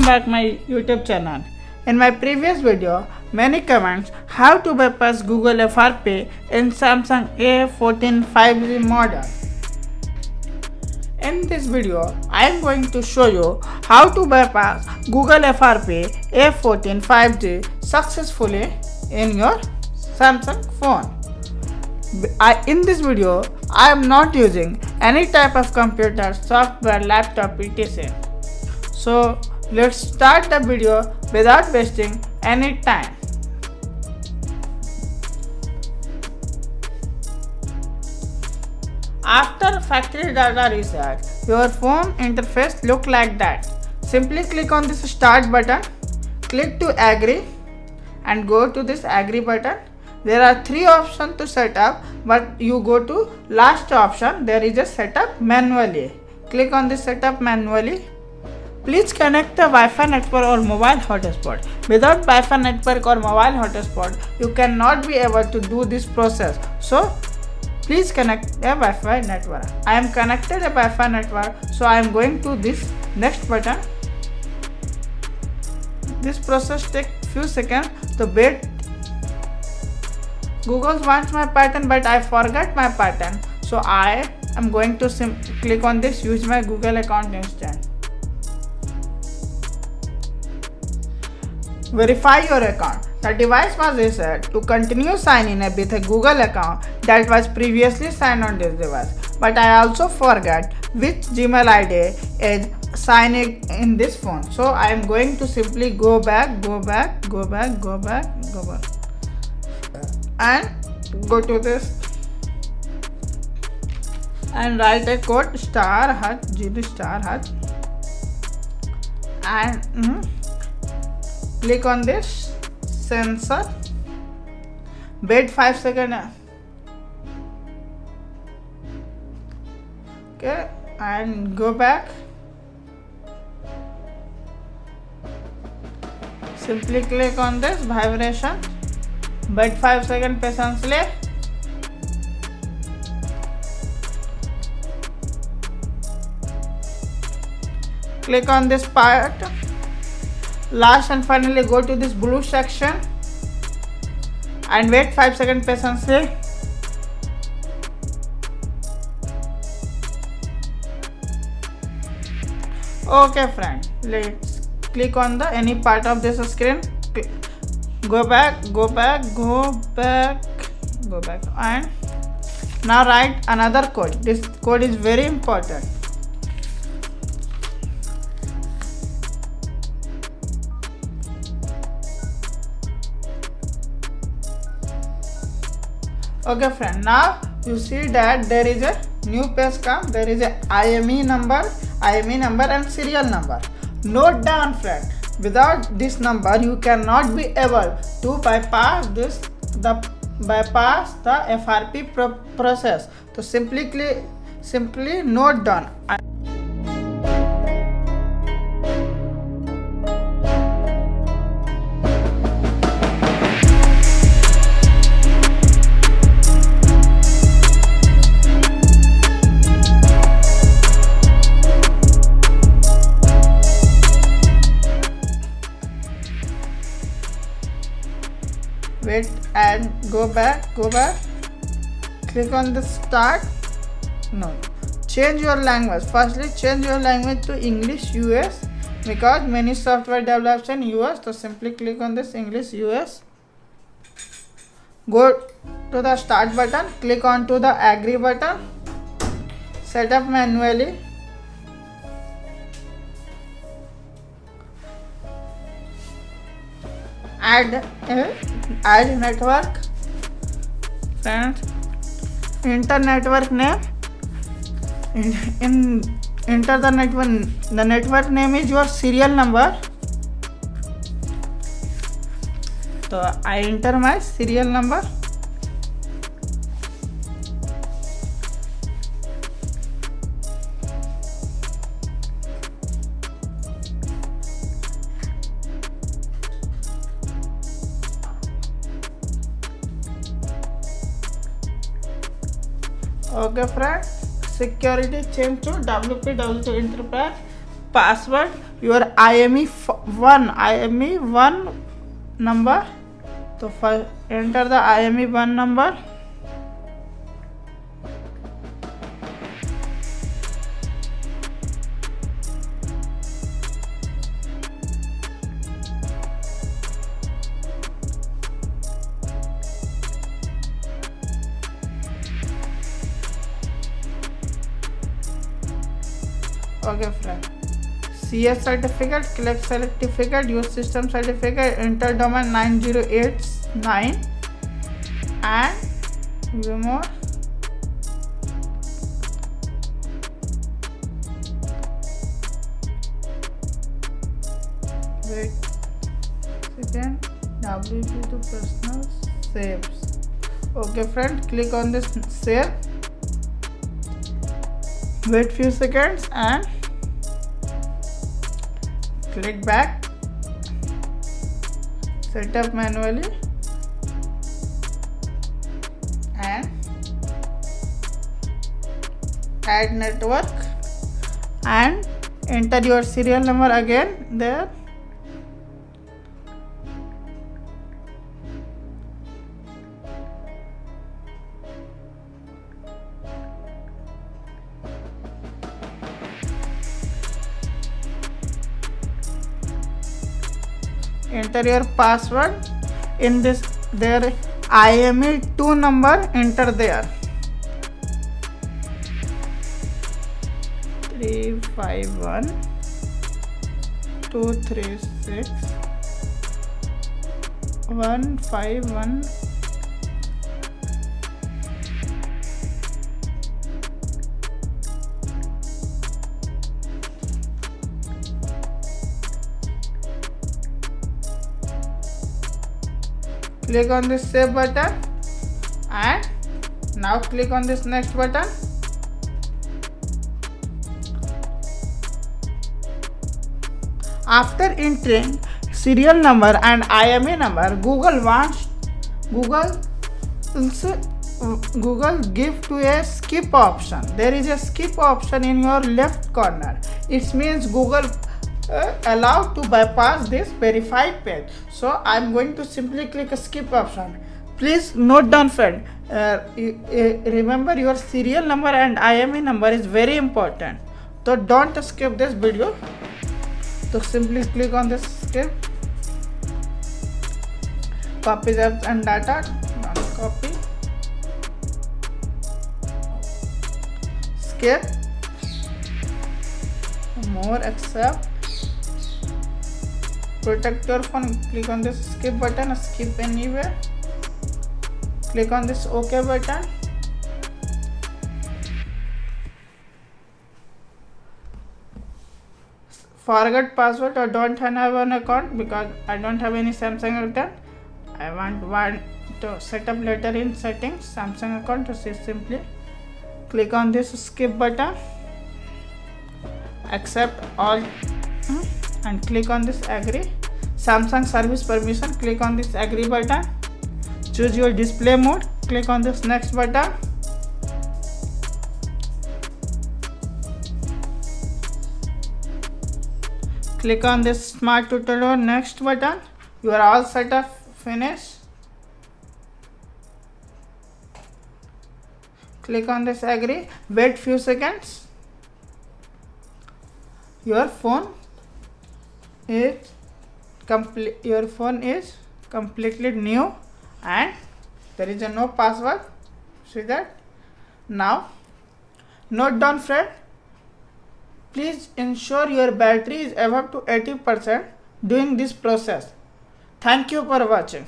back my YouTube channel. In my previous video, many comments how to bypass Google FRP in Samsung A14 5G model. In this video, I am going to show you how to bypass Google FRP A14 5G successfully in your Samsung phone. In this video, I am not using any type of computer, software, laptop, etc. So let's start the video without wasting any time. After factory data reset, your phone interface look like that. Simply click on this start button, click to agree and go to this agree button. There are three options to set up, but you go to last option. There is a setup manually. Click on this setup manually. Please connect the Wi-Fi network or mobile hotspot. Without Wi-Fi network or mobile hotspot, you cannot be able to do this process. So please connect a Wi-Fi network. I am connected a Wi-Fi network, so I am going to this next button. This process takes few seconds. So wait. Google wants my pattern, but I forgot my pattern. So I am going to click on this use my Google account instant. Verify your account. The device was reset to continue signing in with a Google account that was previously signed on this device. But I also forgot which Gmail ID is signed in this phone. So I am going to simply go back and go to this and write a code *#GB*# and click on this sensor. Wait 5 seconds. Okay, and go back. Simply click on this vibration. Wait 5 seconds patiently. Click on this part. Last and finally go to this blue section and wait 5 seconds patiently. Okay friend, let's click on the any part of this screen. Go back and now write another code. This code is very important. Okay friend, now you see that there is a new page come. There is a IMEI number and serial number. Note down friend, without this number you cannot be able to bypass the FRP process. So simply note down. Wait and go back. Click on the start. No, change your language. Firstly, change your language to English US because many software develops in US. So simply click on this English US. Go to the start button. Click on to the agree button. Set up manually. Add network. Friends, enter network name. Enter the network. The network name is your serial number. So I enter my serial number. Okay friend, security change to WP2 Enterprise password your IME1 number. So first enter the IME1 number. Okay friend, CS certificate, click certificate, use system certificate, enter domain 9089 and view more. Wait second, WP to personal saves. Okay friend, click on this save. Wait few seconds and click back, set up manually and add network and enter your serial number again there. Enter your password in this their IME2 number, enter there 351 236 151. Click on this save button and now click on this next button. After entering serial number and IME number, Google give to a skip option. There is a skip option in your left corner. It means Google allowed to bypass this verified page. So I'm going to simply click a skip option. Please note down friend, remember your serial number and IME number is very important. So don't skip this video. So simply click on this skip. Copy apps and data. Copy. Skip. More accept. Protect your phone. Click on this skip button. Skip anywhere. Click on this OK button. Forget password or don't have an account because I don't have any Samsung account. I want to set up later in settings Samsung account. So simply click on this skip button, accept all and click on this agree. Samsung service permission, click on this agree button. Choose your display mode, click on this next button. Click on this smart tutorial next button. You are all set up, finish. Click on this agree. Wait few seconds. Your phone is completely new and there is no password. See that? Now note down friend, please ensure your battery is above to 80% during this process. Thank you for watching.